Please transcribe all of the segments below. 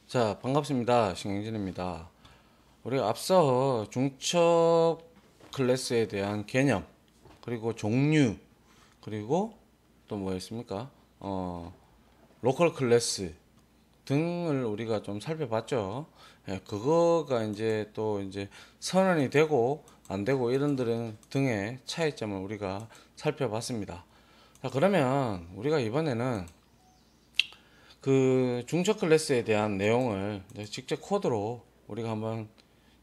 자, 반갑습니다. 신경진입니다. 우리가 앞서 중첩 클래스에 대한 개념, 그리고 종류, 그리고 또 뭐였습니까? 로컬 클래스 등을 우리가 좀 살펴봤죠. 예, 그거가 이제 선언이 되고 안 되고 이런 등의 차이점을 우리가 살펴봤습니다. 자, 그러면 우리가 이번에는 그 중첩 클래스에 대한 내용을 이제 직접 코드로 우리가 한번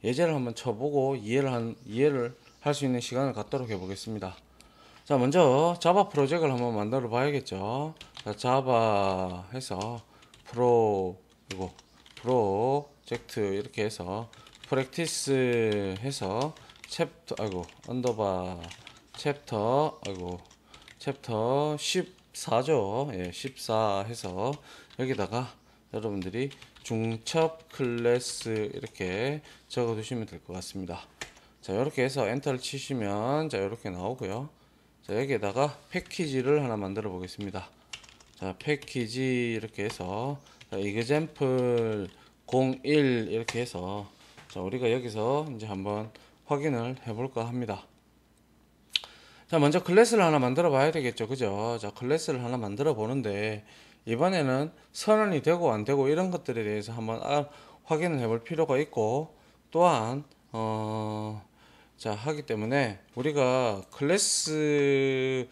예제를 한번 쳐보고 이해를 할 수 있는 시간을 갖도록 해보겠습니다. 자, 먼저 자바 프로젝트를 한번 만들어 봐야겠죠. 자, 자바 해서 그리고 프로젝트 이렇게 해서 프랙티스 해서 챕터 14죠. 예, 14 해서 여기다가 여러분들이 중첩 클래스 이렇게 적어 두시면 될 것 같습니다. 자, 이렇게 해서 엔터를 치시면 자, 이렇게 나오고요. 자, 여기에다가 패키지를 하나 만들어 보겠습니다. 자, 패키지 이렇게 해서 자, example 01 이렇게 해서 자, 우리가 여기서 이제 한번 확인을 해볼까 합니다. 자, 먼저 클래스를 하나 만들어 봐야 되겠죠. 그죠? 자, 클래스를 하나 만들어 보는데 이번에는 선언이 되고 안 되고 이런 것들에 대해서 한번 확인을 해볼 필요가 있고, 또한 자, 하기 때문에 우리가 클래스의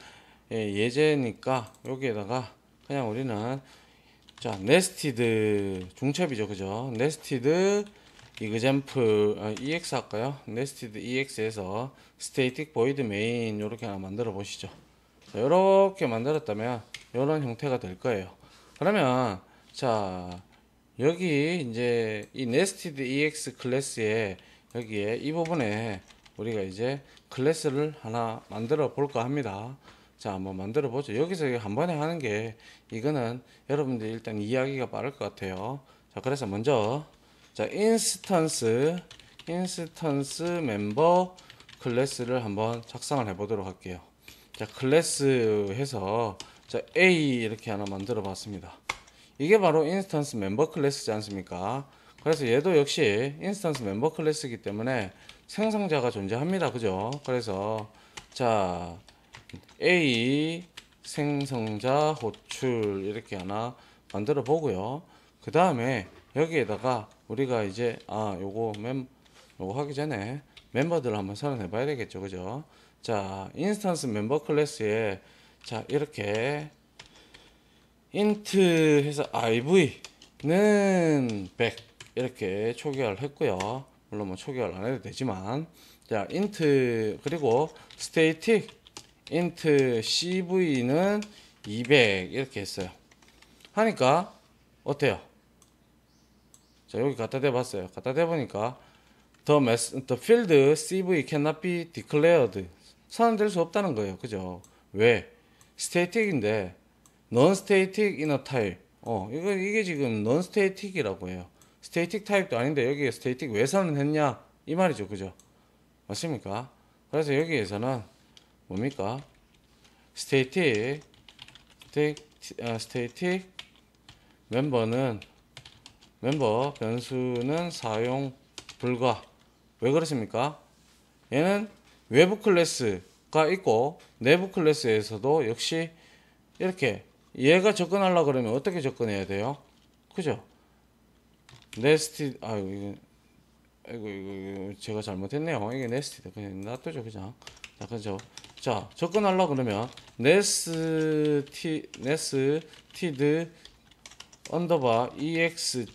예제니까 여기에다가 그냥 우리는 자, 네스티드 중첩이죠. 그죠? 네스티드 example ex 할까요? 네스티드 ex에서 static void main 이렇게 하나 만들어 보시죠. 자, 이렇게 만들었다면 이런 형태가 될 거예요. 그러면 자, 여기 이제 이 nested ex 클래스에 여기에 이 부분에 우리가 이제 클래스를 하나 만들어 볼까 합니다. 자, 한번 만들어 보죠. 여기서 한 번에 하는 게 이거는 여러분들이 일단 이해하기가 빠를 것 같아요. 자, 그래서 먼저 자, 인스턴스 멤버 클래스를 한번 작성을 해 보도록 할게요. 자, 클래스 해서 자, A 이렇게 하나 만들어 봤습니다. 이게 바로 인스턴스 멤버 클래스지 않습니까? 그래서 얘도 역시 인스턴스 멤버 클래스이기 때문에 생성자가 존재합니다. 그죠? 그래서 자, A 생성자 호출 이렇게 하나 만들어 보고요. 그 다음에 여기에다가 우리가 이제 요거 하기 전에 멤버들을 한번 선언해 봐야 되겠죠. 그죠? 자, 인스턴스 멤버 클래스에 자, 이렇게 int 해서 iv는 100 이렇게 초기화를 했고요. 물론 뭐 초기화를 안 해도 되지만 자, int 그리고 static int cv는 200 이렇게 했어요. 하니까 어때요? 자, 여기 갖다 대봤어요. 갖다 대보니까 the field cv cannot be declared 선언될 수 없다는 거예요. 그죠? 왜? static인데 non-static inner type. 이게 지금 non-static이라고 해요. static 타입도 아닌데 여기에 static 왜 선언했냐? 이 말이죠. 그죠? 맞습니까? 그래서 여기에서는 뭡니까? static 멤버 변수는 사용 불가. 왜 그렇습니까? 얘는 외부 클래스가 있고 내부 클래스에서도 역시 이렇게 얘가 접근하려고 그러면 어떻게 접근해야 돼요? 그죠? 네스티드 이거 제가 잘못했네요. 이게 네스티드 그냥 놔두죠. 그냥. 자, 그죠? 자, 접근하려고 그러면 네스티드 언더바 ex.a.cv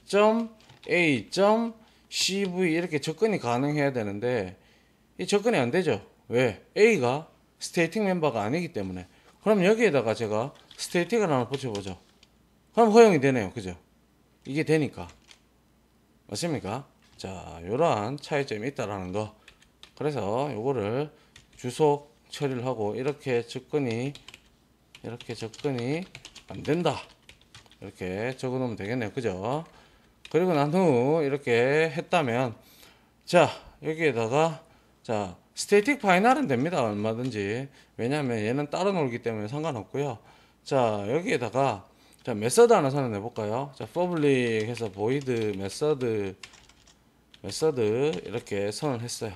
이렇게 접근이 가능해야 되는데 이 접근이 안 되죠. 왜? A가 스테이틱 멤버가 아니기 때문에. 그럼 여기에다가 제가 스테이틱을 하나 붙여보죠. 그럼 허용이 되네요. 그죠? 이게 되니까. 맞습니까? 자, 이러한 차이점이 있다라는 거. 그래서 요거를 주석 처리를 하고 이렇게 접근이 안 된다. 이렇게 적어 놓으면 되겠네요. 그죠? 그리고 난 후 이렇게 했다면 자, 여기에다가 자, 스태틱 파이널은 됩니다. 얼마든지. 왜냐하면 얘는 따로 놀기 때문에 상관없고요. 자, 여기에다가 자, 메서드 하나 선언해 볼까요? 자, public 해서 void 메서드 이렇게 선언했어요.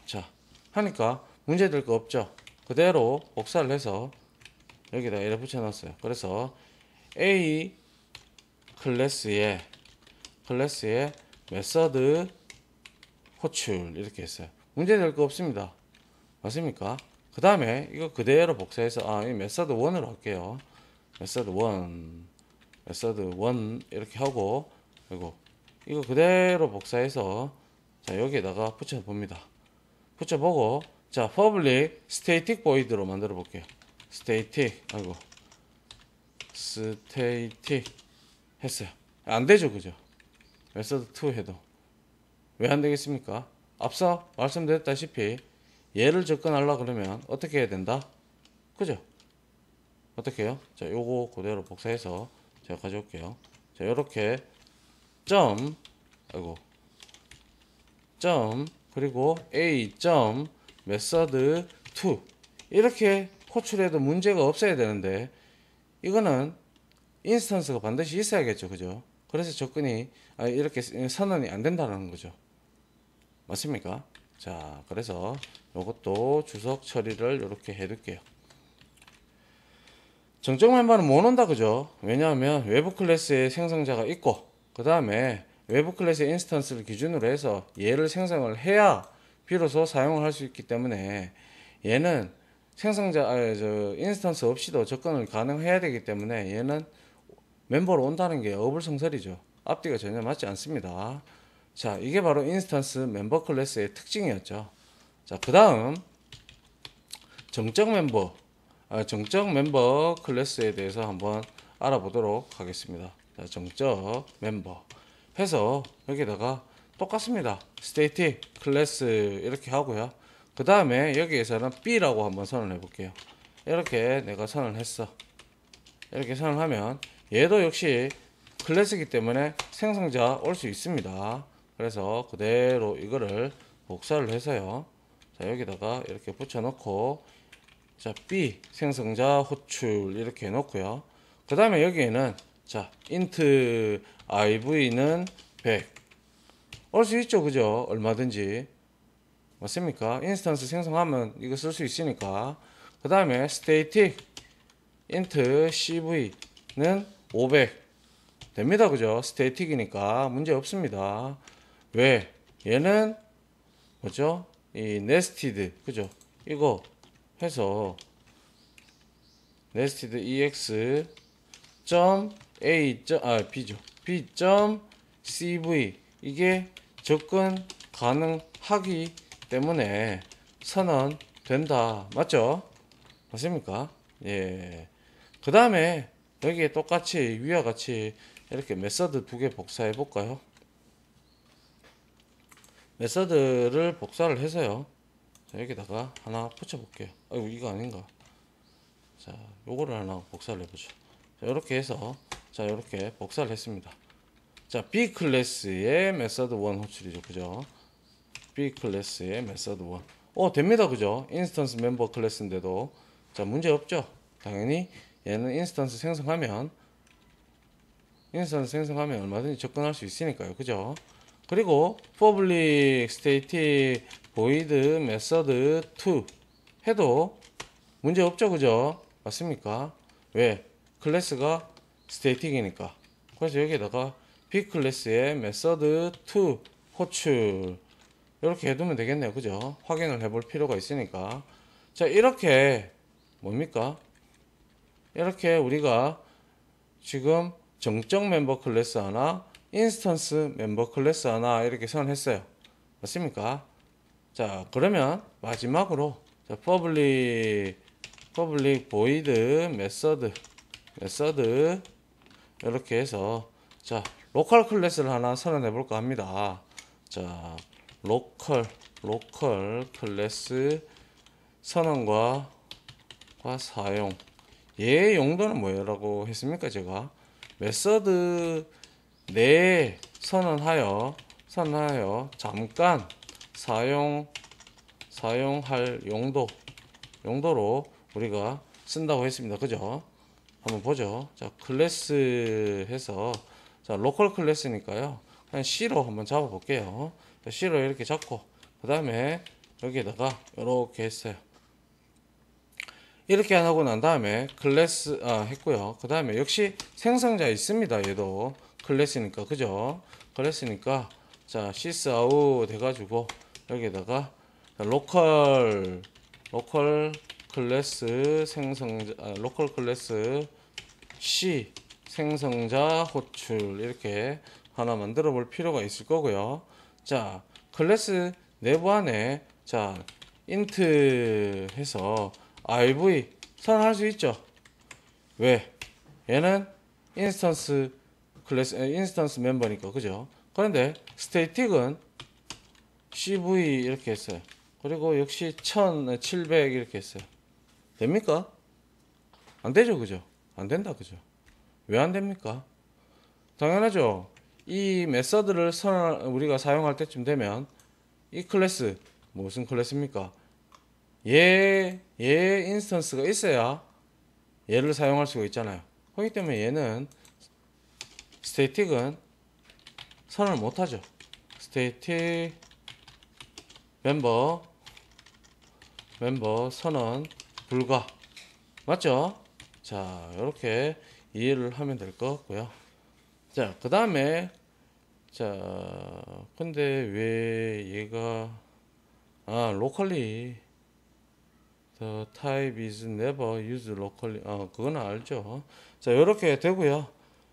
자, 하니까 문제될 거 없죠. 그대로 복사를 해서 여기다 이렇게 붙여놨어요. 그래서 A 클래스에 메서드 호출 이렇게 했어요. 문제될 거 없습니다. 맞습니까? 그 다음에 이거 그대로 복사해서 이 메서드 1으로 할게요. 메서드 1 이렇게 하고 그리고 이거 그대로 복사해서 자 여기에다가 붙여봅니다. 붙여보고 자 public static void로 만들어 볼게요. static 했어요. 안 되죠, 그죠? 메서드 2 해도 왜 안 되겠습니까? 앞서 말씀드렸다시피 얘를 접근하려고 그러면 어떻게 해야 된다? 그죠? 어떻게 해요? 자, 요거 그대로 복사해서 제가 가져올게요. 자, 요렇게 점 그리고 a 메서드 2 이렇게 호출해도 문제가 없어야 되는데 이거는 인스턴스가 반드시 있어야겠죠, 그죠? 그래서 접근이 이렇게 선언이 안 된다는 거죠. 맞습니까? 자, 그래서 요것도 주석 처리를 이렇게 해둘게요. 정적 멤버는 못 온다, 그죠? 왜냐하면 외부 클래스의 생성자가 있고 그 다음에 외부 클래스의 인스턴스를 기준으로 해서 얘를 생성을 해야 비로소 사용을 할 수 있기 때문에 얘는 인스턴스 없이도 접근을 가능해야 되기 때문에 얘는 멤버로 온다는 게 어불성설이죠. 앞뒤가 전혀 맞지 않습니다. 자, 이게 바로 인스턴스 멤버 클래스의 특징이었죠. 자, 그 다음 정적 멤버 클래스에 대해서 한번 알아보도록 하겠습니다. 자, 정적 멤버 해서 여기다가 똑같습니다. static 클래스 이렇게 하고요. 그 다음에 여기에서는 B라고 한번 선언해 볼게요. 이렇게 내가 선언했어. 이렇게 선언하면 얘도 역시 클래스이기 때문에 생성자 올 수 있습니다. 그래서 그대로 이거를 복사를 해서요. 자, 여기다가 이렇게 붙여놓고 자, B 생성자 호출 이렇게 해놓고요. 그 다음에 여기에는 자, int iv는 100 올 수 있죠, 그죠? 얼마든지 맞습니까? 인스턴스 생성하면 이거 쓸 수 있으니까. 그 다음에 static int cv는 500 됩니다, 그죠? static이니까 문제 없습니다. 왜? 얘는 뭐죠? 이 nested, 그죠? 이거 해서 nested ex b죠. b.cv 이게 접근 가능하기 때문에 선언된다. 맞죠? 맞습니까? 예. 그 다음에 여기에 똑같이 위와 같이 이렇게 메서드 2개 복사해 볼까요? 메서드를 복사를 해서요. 자, 여기다가 하나 붙여 볼게요. 아이고, 이거 아닌가? 자, 요거를 하나 복사를 해보죠. 자, 이렇게 해서 자, 이렇게 복사를 했습니다. 자, B 클래스의 메서드 1 호출이죠, 그죠? B 클래스의 메서드 1. 됩니다, 그죠? 인스턴스 멤버 클래스인데도 자, 문제 없죠? 당연히 얘는 인스턴스 생성하면 얼마든지 접근할 수 있으니까요, 그죠? 그리고 public static void method 2 해도 문제 없죠, 그죠? 맞습니까? 왜? 클래스가 static이니까. 그래서 여기에다가 B 클래스의 method 2 호출 이렇게 해두면 되겠네요, 그죠? 확인을 해볼 필요가 있으니까. 자, 이렇게 뭡니까? 이렇게 우리가 지금 정적 멤버 클래스 하나, 인스턴스 멤버 클래스 하나 이렇게 선언했어요. 맞습니까? 자, 그러면 마지막으로 자, public void method 이렇게 해서 자, 로컬 클래스를 하나 선언해 볼까 합니다. 자, 로컬 클래스 선언과 사용. 얘의 용도는 뭐라고 했습니까? 제가 메서드 내에 선언하여 잠깐 사용할 용도로 우리가 쓴다고 했습니다. 그죠? 한번 보죠. 자, 클래스 해서, 자, 로컬 클래스니까요. 그냥 C로 한번 잡아 볼게요. C로 이렇게 잡고, 그 다음에 여기에다가 이렇게 했어요. 이렇게 안 하고 난 다음에 클래스, 했고요. 그 다음에 역시 생성자 있습니다. 얘도 클래스니까, 그죠? 클래스니까, 자, sys out 해가지고, 여기에다가, 로컬 클래스 생성자, 로컬 클래스 C 생성자 호출 이렇게 하나 만들어 볼 필요가 있을 거고요. 자, 클래스 내부 안에 자, int 해서 iv 선언할 수 있죠. 왜? 얘는 인스턴스 클래스 인스턴스 멤버니까, 그죠? 그런데 스태틱은 cv 이렇게 했어요. 그리고 역시 1700 이렇게 했어요. 됩니까? 안 되죠, 그죠? 안 된다, 그죠? 왜 안 됩니까? 당연하죠. 이 메서드를 우리가 사용할 때쯤 되면 이 클래스, 무슨 클래스입니까? 얘 인스턴스가 있어야 얘를 사용할 수가 있잖아요. 그렇기 때문에 얘는 스태틱은 선언을 못하죠. 스태틱 멤버 선언 불가. 맞죠? 자, 이렇게 이해를 하면 될 것 같고요. 자, 그 다음에 자, 근데 왜 얘가 locally the type is never used locally. 그건 알죠. 자, 이렇게 되고요.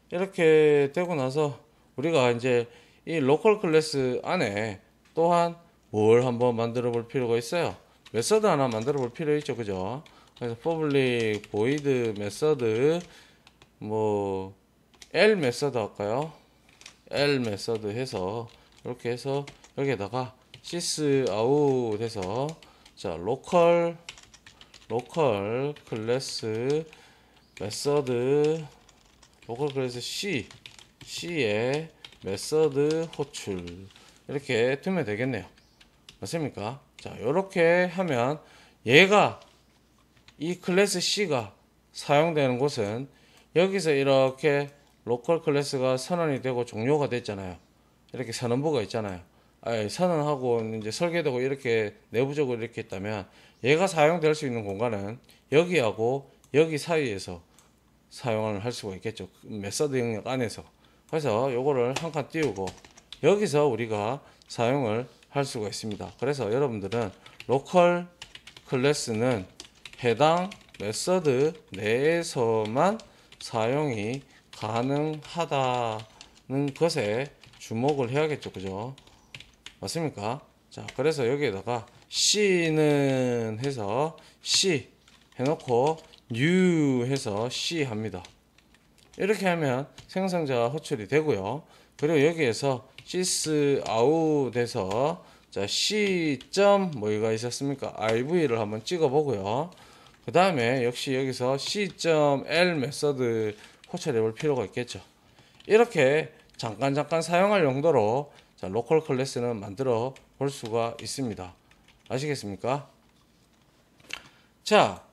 이렇게 되고 나서 우리가 이제 이 local 클래스 안에 또한 뭘 한번 만들어 볼 필요가 있어요. 메서드 하나 만들어 볼 필요 있죠, 그죠? 그래서 public void 메서드 뭐 L 메서드 할까요? L 메서드 해서 이렇게 해서 여기에다가 sys out 해서 자, local 클래스 메서드 local 클래스 C의 메서드 호출 이렇게 두면 되겠네요. 맞습니까? 자, 이렇게 하면 얘가 이 클래스 C가 사용되는 곳은 여기서 이렇게 로컬 클래스가 선언이 되고 종료가 됐잖아요. 이렇게 선언부가 있잖아요. 선언하고 이제 설계되고 이렇게 내부적으로 이렇게 있다면 얘가 사용될 수 있는 공간은 여기하고 여기 사이에서 사용을 할 수가 있겠죠. 메서드 영역 안에서. 그래서 요거를 한 칸 띄우고 여기서 우리가 사용을 할 수가 있습니다. 그래서 여러분들은 로컬 클래스는 해당 메서드 내에서만 사용이 가능하다는 것에 주목을 해야겠죠, 그죠? 맞습니까? 자, 그래서 여기에다가 C는 해서 C 해놓고 new 해서 C 합니다. 이렇게 하면 생성자 호출이 되고요. 그리고 여기에서 sys out 해서 자, C. 뭐가 있었습니까? iv를 한번 찍어 보고요. 그 다음에 역시 여기서 C.L 메서드 호출해 볼 필요가 있겠죠. 이렇게 잠깐 사용할 용도로 자, 로컬 클래스는 만들어 볼 수가 있습니다. 아시겠습니까? 자,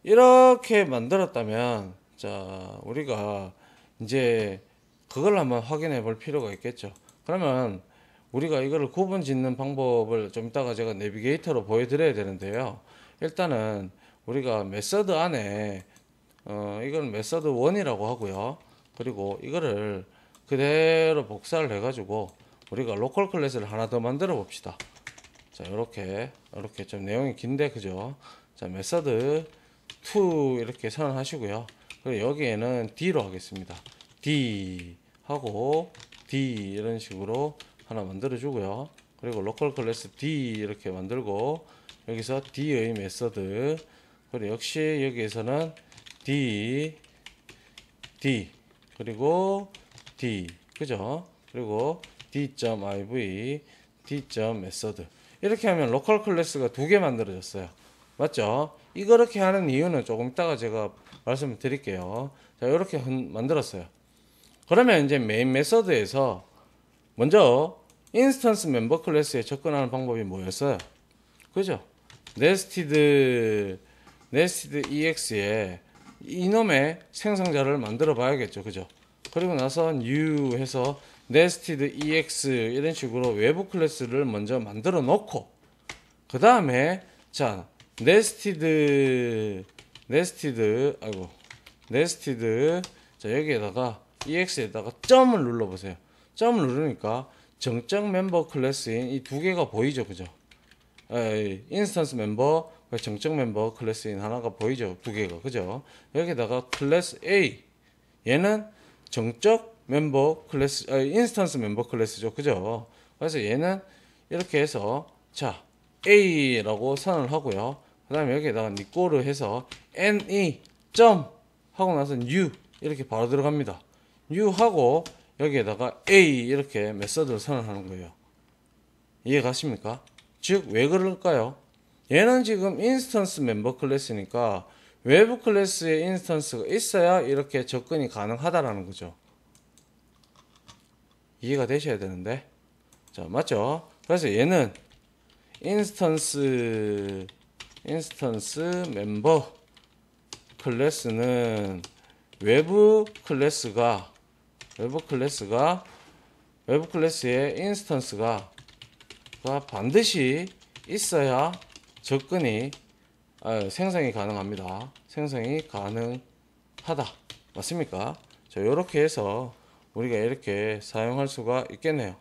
이렇게 만들었다면 자, 우리가 이제 그걸 한번 확인해 볼 필요가 있겠죠. 그러면 우리가 이거를 구분 짓는 방법을 좀 이따가 제가 내비게이터로 보여드려야 되는데요. 일단은 우리가 메서드 안에 이건 메서드 1이라고 하고요. 그리고 이거를 그대로 복사를 해가지고 우리가 로컬 클래스를 하나 더 만들어 봅시다. 자, 이렇게 좀 내용이 긴데, 그죠? 자, 메서드 2 이렇게 선언하시고요. 그리고 여기에는 D로 하겠습니다. D 하고 D 이런 식으로 하나 만들어 주고요. 그리고 로컬 클래스 D 이렇게 만들고 여기서 D의 메서드 그리고 역시 여기에서는 D 그리고 D 그죠? 그리고 D.iv D.메서드 이렇게 하면 로컬 클래스가 두 개 만들어졌어요. 맞죠? 이렇게 하는 이유는 조금 이따가 제가 말씀을 드릴게요. 자, 이렇게 만들었어요. 그러면 이제 메인 메서드에서 먼저 인스턴스 멤버 클래스에 접근하는 방법이 뭐였어요? 그죠? 네스티드 EX에 이놈의 생성자를 만들어 봐야겠죠. 그죠? 그리고 나서 new 해서 nested ex 이런 식으로 외부 클래스를 먼저 만들어 놓고 그 다음에 자 nested 자 여기에다가 ex에다가 점을 눌러 보세요. 점을 누르니까 정적 멤버 클래스인 이 두 개가 보이죠. 그죠? 인스턴스 멤버 정적 멤버 클래스인 하나가 보이죠. 두 개가. 그죠? 여기다가 클래스 A 얘는 정적 멤버 클래스 인스턴스 멤버 클래스죠. 그죠? 그래서 얘는 이렇게 해서 자 A라고 선언을 하고요. 그 다음에 여기에다가 니꼬를 해서 NE 점 하고 나서 new 이렇게 바로 들어갑니다. new 하고 여기에다가 A 이렇게 메서드를 선언하는 거예요. 이해가십니까? 즉 왜 그럴까요? 얘는 지금 인스턴스 멤버 클래스니까 외부 클래스의 인스턴스가 있어야 이렇게 접근이 가능하다라는 거죠. 이해가 되셔야 되는데 자 맞죠? 그래서 얘는 인스턴스 멤버 클래스는 외부 클래스의 인스턴스가 반드시 있어야 접근이 생성이 가능합니다. 생성이 가능하다. 맞습니까? 자, 이렇게 해서 우리가 이렇게 사용할 수가 있겠네요.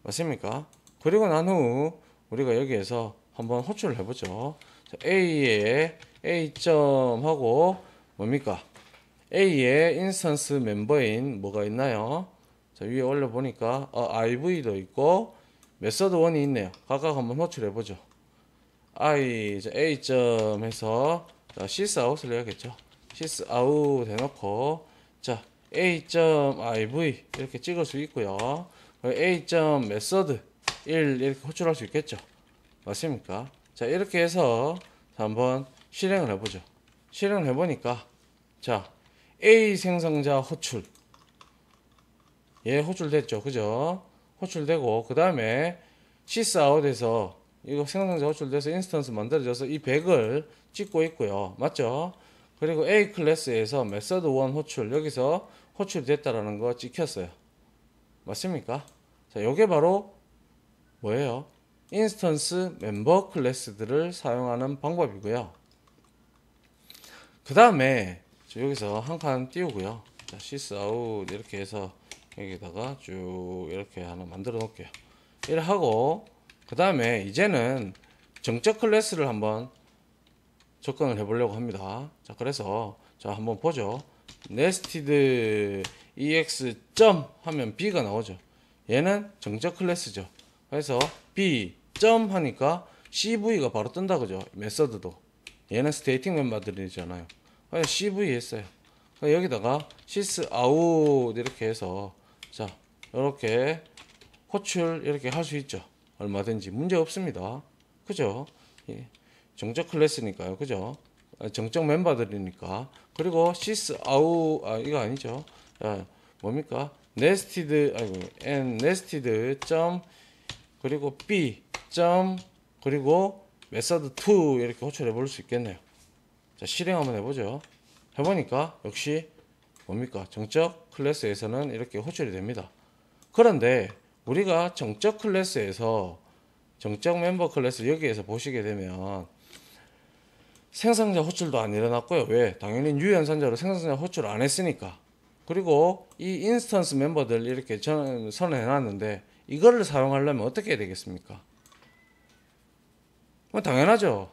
맞습니까? 그리고 난 후 우리가 여기에서 한번 호출을 해보죠. 자, A에 A점하고 뭡니까? A의 인스턴스 멤버인 뭐가 있나요? 자, 위에 올려보니까 IV도 있고 메서드 1이 있네요. 각각 한번 호출해보죠. A점 해서 sysout을 해야겠죠. sysout 해놓고 자 A.iv 이렇게 찍을 수 있고요. A.method 1 이렇게 호출할 수 있겠죠. 맞습니까? 자 이렇게 해서 한번 실행을 해보죠. 실행을 해보니까 자 A 생성자 호출 호출됐죠. 그죠? 호출되고 그 다음에 sysout에서 이거 생성자 호출돼서 인스턴스 만들어져서 이 100을 찍고 있고요. 맞죠? 그리고 A 클래스에서 메서드 1 호출 여기서 호출됐다라는 거 찍혔어요. 맞습니까? 자, 요게 바로 뭐예요? 인스턴스 멤버 클래스들을 사용하는 방법이고요. 그 다음에 여기서 한 칸 띄우고요. 자, sysout 이렇게 해서 여기다가 쭉 이렇게 하나 만들어 놓을게요. 이렇게 하고 그 다음에 이제는 정적 클래스를 한번 접근을 해보려고 합니다. 자, 그래서 자 한번 보죠. nested ex 점 하면 b가 나오죠. 얘는 정적 클래스죠. 그래서 b 점 하니까 cv가 바로 뜬다 그죠. 메서드도 얘는 스테이팅 멤버들이잖아요. 그래서 cv 했어요. 여기다가 sysout 이렇게 해서 자 이렇게 호출 이렇게 할 수 있죠. 얼마든지 문제 없습니다. 그죠? 정적 클래스니까요. 그죠? 정적 멤버들이니까. 그리고 sysout 이거 아니죠. 뭡니까? nested 점 그리고 b 점 그리고 method 2 이렇게 호출해 볼 수 있겠네요. 자, 실행 한번 해보죠. 해보니까 역시 뭡니까? 정적 클래스에서는 이렇게 호출이 됩니다. 그런데 우리가 정적 클래스에서 정적 멤버 클래스 여기에서 보시게 되면 생성자 호출도 안 일어났고요. 왜? 당연히 유연산자로 생성자 호출 안 했으니까. 그리고 이 인스턴스 멤버들 이렇게 선언해 놨는데 이거를 사용하려면 어떻게 해야 되겠습니까? 뭐 당연하죠.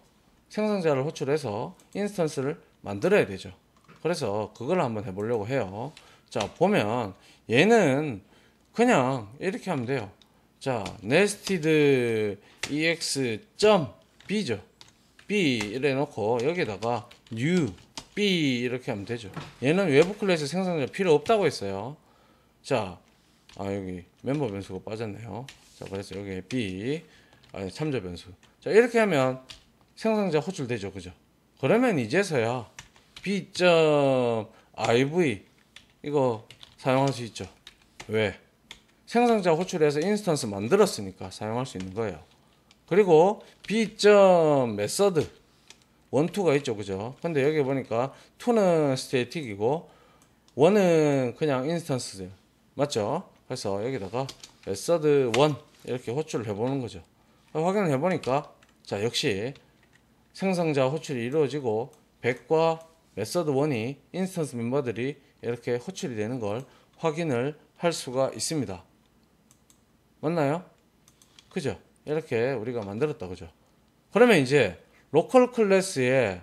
생성자를 호출해서 인스턴스를 만들어야 되죠. 그래서 그걸 한번 해보려고 해요. 자 보면 얘는 그냥 이렇게 하면 돼요. 자 nested ex.b죠. b 이래 놓고 여기다가 new b 이렇게 하면 되죠. 얘는 외부 클래스 생성자 필요 없다고 했어요. 자 여기 멤버 변수가 빠졌네요. 자 그래서 여기 b 참조 변수. 자 이렇게 하면 생성자 호출되죠. 그죠? 그러면 이제서야 b.iv 이거 사용할 수 있죠. 왜? 생성자 호출해서 인스턴스 만들었으니까 사용할 수 있는 거예요. 그리고 b.method 1, 2가 있죠. 그죠? 근데 여기 보니까 2는 스태틱이고 1은 그냥 인스턴스. 맞죠? 그래서 여기다가 메서드 1 이렇게 호출을 해보는 거죠. 확인을 해보니까 자, 역시 생성자 호출이 이루어지고 100과 메서드 1이 인스턴스 멤버들이 이렇게 호출이 되는 걸 확인을 할 수가 있습니다. 맞나요? 그죠? 이렇게 우리가 만들었다. 그죠? 그러면 이제 로컬 클래스의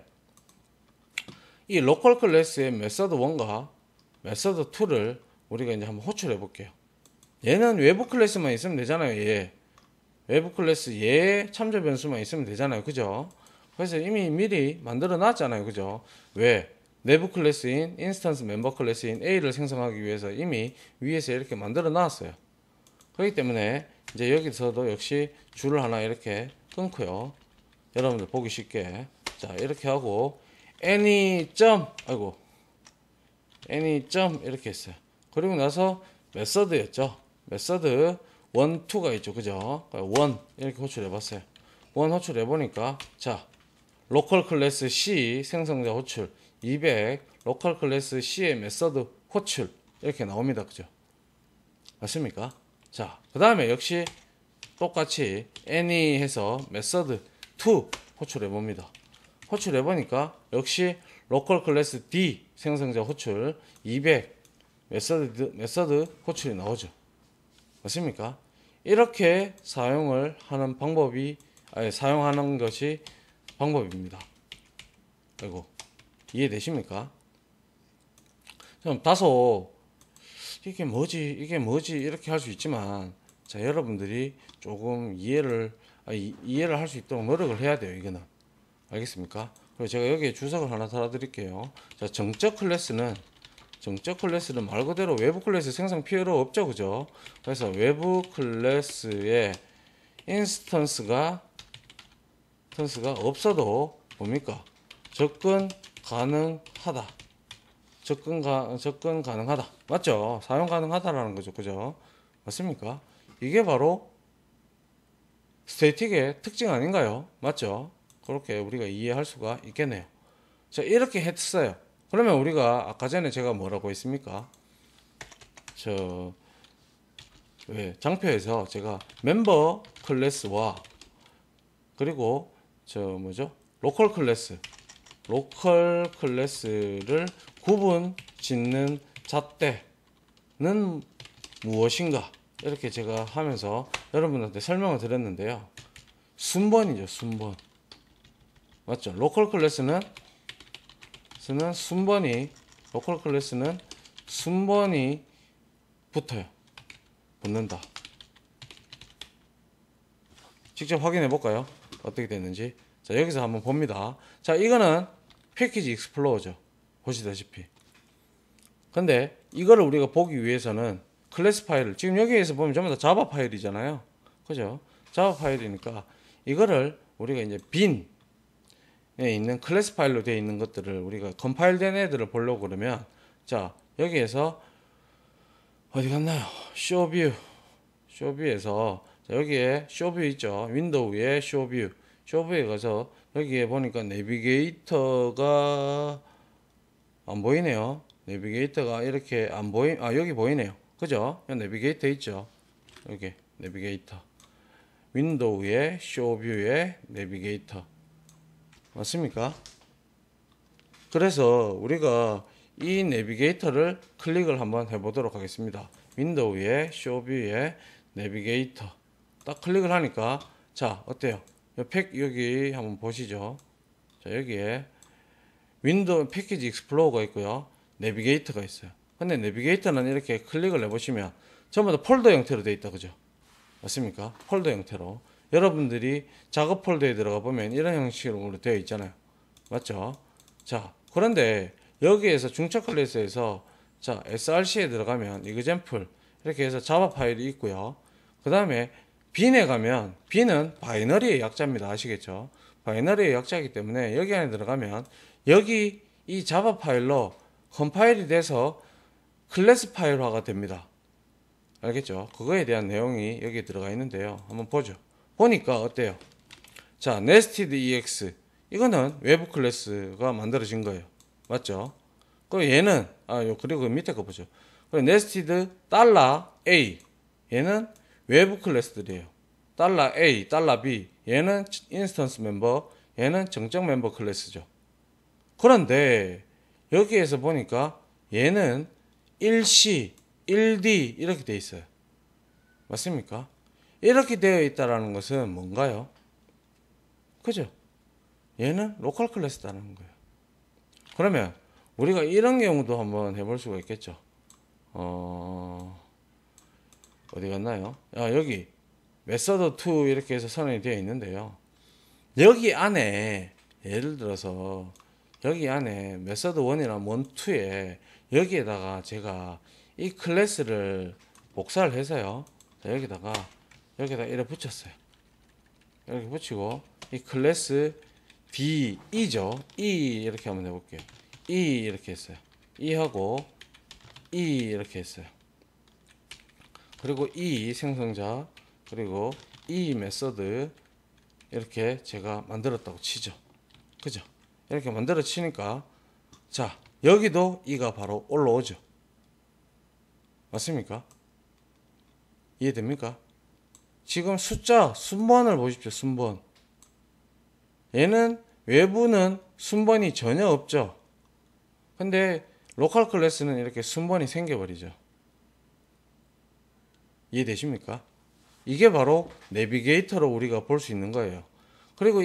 이 로컬 클래스의 메서드 1과 메서드 2를 우리가 이제 한번 호출해 볼게요. 얘는 외부 클래스만 있으면 되잖아요. 얘 외부 클래스 얘 참조 변수만 있으면 되잖아요. 그죠? 그래서 이미 미리 만들어 놨잖아요. 그죠? 왜? 내부 클래스인 인스턴스 멤버 클래스인 A를 생성하기 위해서 이미 위에서 이렇게 만들어 놨어요. 그렇기 때문에 이제 여기서도 역시 줄을 하나 이렇게 끊고요. 여러분들 보기 쉽게 자 이렇게 하고 any 이렇게 했어요. 그리고 나서 메서드였죠. 메서드 1, 2가 있죠. 그죠? 1 이렇게 호출해 봤어요. 1 호출해 보니까 자 로컬 클래스 C 생성자 호출 200 로컬 클래스 C의 메서드 호출 이렇게 나옵니다. 그죠? 맞습니까? 자, 그 다음에 역시 똑같이 any 해서 메서드 2 호출해 봅니다. 호출해 보니까 역시 로컬 클래스 D 생성자 호출 200 메서드 호출이 나오죠. 맞습니까? 이렇게 사용을 하는 방법이 사용하는 것이 방법입니다. 아이고 이해되십니까? 좀 다소 이게 뭐지 이렇게 할 수 있지만 자 여러분들이 조금 이해를 할 수 있도록 노력을 해야 돼요. 이거는 알겠습니까? 그리고 제가 여기에 주석을 하나 달아드릴게요. 자 정적 클래스는 말 그대로 외부 클래스 생성 필요 없죠. 그죠? 그래서 외부 클래스에 인스턴스가 없어도 뭡니까? 접근 가능하다. 접근 가능하다. 맞죠? 사용 가능하다라는 거죠. 그죠? 맞습니까? 이게 바로 스태틱의 특징 아닌가요? 맞죠? 그렇게 우리가 이해할 수가 있겠네요. 자, 이렇게 했어요. 그러면 우리가 아까 전에 제가 뭐라고 했습니까? 장표에서 제가 멤버 클래스와 그리고 로컬 클래스를 구분 짓는 잣대는 무엇인가? 이렇게 제가 하면서 여러분한테 설명을 드렸는데요. 순번이죠, 순번. 맞죠? 로컬 클래스는 순번이 붙어요. 붙는다. 직접 확인해 볼까요? 어떻게 됐는지. 자, 여기서 한번 봅니다. 자, 이거는 패키지 익스플로어죠. 보시다시피. 근데 이거를 우리가 보기 위해서는 클래스 파일을 지금 여기에서 보면 전부 다 자바 파일이잖아요. 그죠? 자바 파일이니까 이거를 우리가 이제 빈에 있는 클래스 파일로 되어 있는 것들을 우리가 컴파일된 애들을 보려고 그러면 자, 여기에서 어디 갔나요? 쇼뷰에서 여기에 쇼뷰 있죠. 윈도우에 쇼뷰에 가서 여기에 보니까 내비게이터가 안 보이네요. 내비게이터가 이렇게 안 보이 여기 보이네요. 그죠? 내비게이터 있죠. 여기 내비게이터 윈도우에 쇼뷰에 내비게이터 맞습니까? 그래서 우리가 이 내비게이터를 클릭을 한번 해보도록 하겠습니다. 윈도우에 쇼뷰에 내비게이터 딱 클릭을 하니까 자 어때요? 여기 한번 보시죠. 자 여기에 윈도우 패키지 익스플로어가 있고요. 내비게이터가 있어요. 근데 내비게이터는 이렇게 클릭을 해보시면 전부 다 폴더 형태로 되어 있다. 그죠? 맞습니까? 폴더 형태로 여러분들이 작업 폴더에 들어가 보면 이런 형식으로 되어 있잖아요. 맞죠? 자 그런데 여기에서 중첩 클래스에서 자 src에 들어가면 example 이렇게 해서 자바 파일이 있고요. 그 다음에 bin에 가면 bin은 바이너리의 약자입니다. 아시겠죠? 바이너리의 약자이기 때문에 여기 안에 들어가면 여기 이 자바 파일로 컴파일이 돼서 클래스 파일화가 됩니다. 알겠죠? 그거에 대한 내용이 여기에 들어가 있는데요. 한번 보죠. 보니까 어때요? 자, nested ex 이거는 외부 클래스가 만들어진 거예요. 맞죠? 그리고 얘는 그리고 그 밑에 거 보죠. 그리고 네스티드 $A 얘는 외부 클래스들이에요. $A, $B 얘는 인스턴스 멤버, 얘는 정적 멤버 클래스죠. 그런데 여기에서 보니까 얘는 1C, 1D 이렇게 되어 있어요. 맞습니까? 이렇게 되어 있다라는 것은 뭔가요? 그죠? 얘는 로컬 클래스다는 거예요. 그러면 우리가 이런 경우도 한번 해볼 수가 있겠죠. 어디 갔나요? 여기 메서드 2 이렇게 해서 선언이 되어 있는데요. 여기 안에 예를 들어서 여기 안에 메서드 1이나 몬 2에 여기에다가 제가 이 클래스를 복사를 해서요. 여기다가 이렇게 붙였어요. 이렇게 붙이고 이 클래스 B이죠. E 이렇게 한번 해볼게요. E 이렇게 했어요. E 하고 E 이렇게 했어요. 그리고 E 생성자 그리고 E 메서드 이렇게 제가 만들었다고 치죠. 그죠? 이렇게 만들어 치니까 자 여기도 E가 바로 올라오죠. 맞습니까? 이해됩니까? 지금 숫자 순번을 보십시오. 순번 얘는 외부는 순번이 전혀 없죠. 근데 로컬 클래스는 이렇게 순번이 생겨버리죠. 이해되십니까? 이게 바로 내비게이터로 우리가 볼 수 있는 거예요. 그리고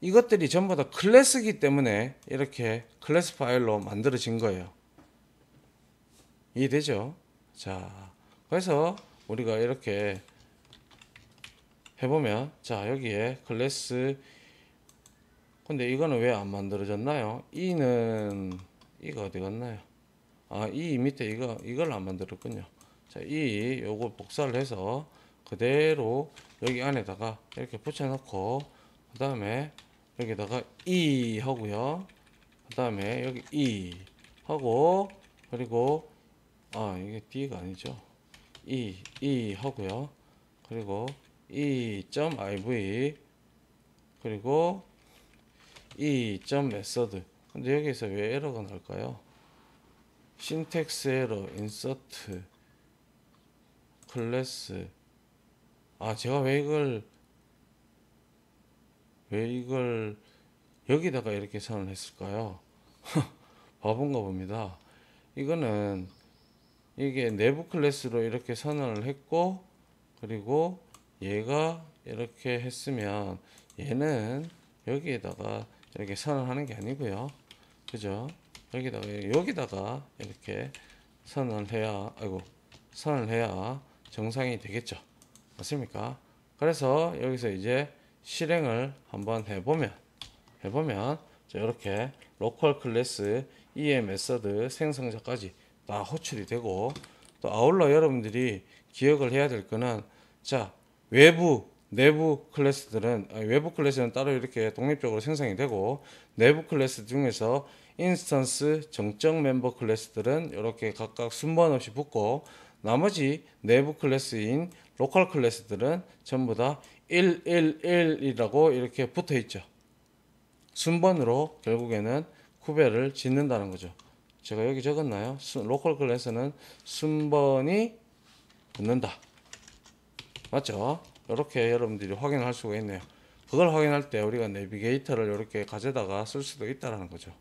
이것들이 전부 다 클래스이기 때문에 이렇게 클래스 파일로 만들어진 거예요. 이해되죠? 자, 그래서 우리가 이렇게 해보면 자 여기에 클래스 근데 이거는 왜 안 만들어졌나요? 이가 어디 갔나요? 이 밑에 이걸 안 만들었군요. 자, 요걸 복사를 해서 그대로 여기 안에다가 이렇게 붙여놓고 그 다음에 여기다가 E 하고요. 그 다음에 여기 E 하고 그리고 이게 D가 아니죠. E 하고요. 그리고 E.iv 그리고 E.method 근데 여기서 왜 에러가 날까요? 신텍스 에러, 인서트, 클래스 제가 왜 이걸 여기다가 이렇게 선을 했을까요? 바본가 봅니다. 이게 내부 클래스로 이렇게 선언을 했고 그리고 얘가 이렇게 했으면 얘는 여기에다가 이렇게 선언하는 게 아니고요. 그죠? 여기다가 이렇게 선언을 해야 정상이 되겠죠. 맞습니까? 그래서 여기서 이제 실행을 한번 해보면 이렇게 로컬 클래스 EM 메서드 생성자까지 다 호출이 되고 또 아울러 여러분들이 기억을 해야 될 거는 자 내부 클래스들은 외부 클래스는 따로 이렇게 독립적으로 생성이 되고 내부 클래스 중에서 인스턴스 정적 멤버 클래스들은 이렇게 각각 순번 없이 붙고 나머지 내부 클래스인 로컬 클래스들은 전부 다 111이라고 이렇게 붙어 있죠. 순번으로 결국에는 구별을 짓는다는 거죠. 제가 여기 적었나요? 로컬 클래스는 순번이 붙는다. 맞죠? 이렇게 여러분들이 확인할 수가 있네요. 그걸 확인할 때 우리가 내비게이터를 이렇게 가져다가 쓸 수도 있다는 거죠.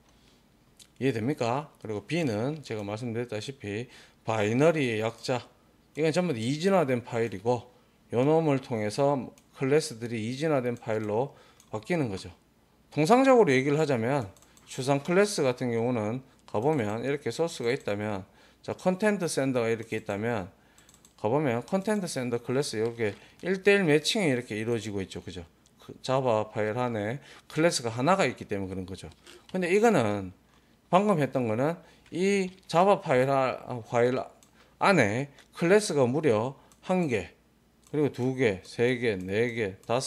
이해됩니까? 그리고 B는 제가 말씀드렸다시피 바이너리의 약자 이건 전부 다 이진화된 파일이고 요놈을 통해서 클래스들이 이진화된 파일로 바뀌는 거죠. 통상적으로 얘기를 하자면 추상 클래스 같은 경우는 가보면 이렇게 소스가 있다면 자 컨텐트 샌더가 이렇게 있다면 가보면 컨텐트 샌더 클래스 여기에 1대1 매칭이 이렇게 이루어지고 있죠. 그죠? 자바 파일 안에 클래스가 하나가 있기 때문에 그런 거죠. 근데 이거는 방금 했던 거는 이 자바 파일 안에 클래스가 무려 1개, 그리고 2개, 3개, 4개, 5,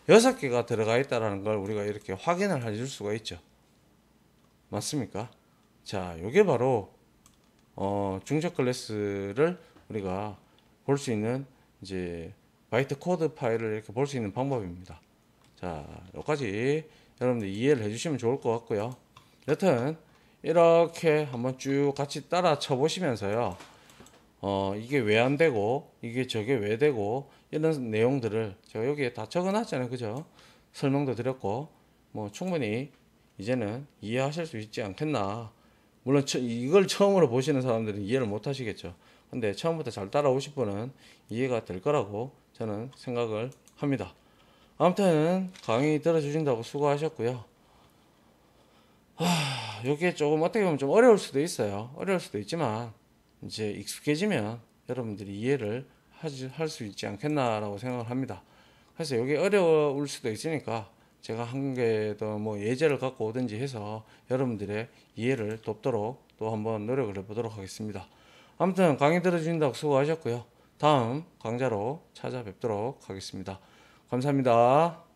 6개가 들어가 있다는 걸 우리가 이렇게 확인을 해줄 수가 있죠. 맞습니까? 자, 이게 바로 중첩 클래스를 우리가 볼 수 있는 이제 바이트 코드 파일을 이렇게 볼 수 있는 방법입니다. 자, 여기까지 여러분들 이해를 해주시면 좋을 것 같고요. 여튼 이렇게 한번 쭉 같이 따라 쳐보시면서요. 이게 왜 안 되고 이게 저게 왜 되고 이런 내용들을 제가 여기에 다 적어놨잖아요. 그죠? 설명도 드렸고 뭐 충분히 이제는 이해하실 수 있지 않겠나. 물론 이걸 처음으로 보시는 사람들은 이해를 못 하시겠죠. 근데 처음부터 잘 따라오실 분은 이해가 될 거라고 저는 생각을 합니다. 아무튼 강의 들어주신다고 수고하셨고요. 이게 조금 어떻게 보면 좀 어려울 수도 있어요. 어려울 수도 있지만 이제 익숙해지면 여러분들이 이해를 할 수 있지 않겠나라고 생각을 합니다. 그래서 이게 어려울 수도 있으니까 제가 한 개 더 뭐 예제를 갖고 오든지 해서 여러분들의 이해를 돕도록 또 한번 노력을 해보도록 하겠습니다. 아무튼 강의 들어주신다고 수고하셨고요. 다음 강좌로 찾아뵙도록 하겠습니다. 감사합니다.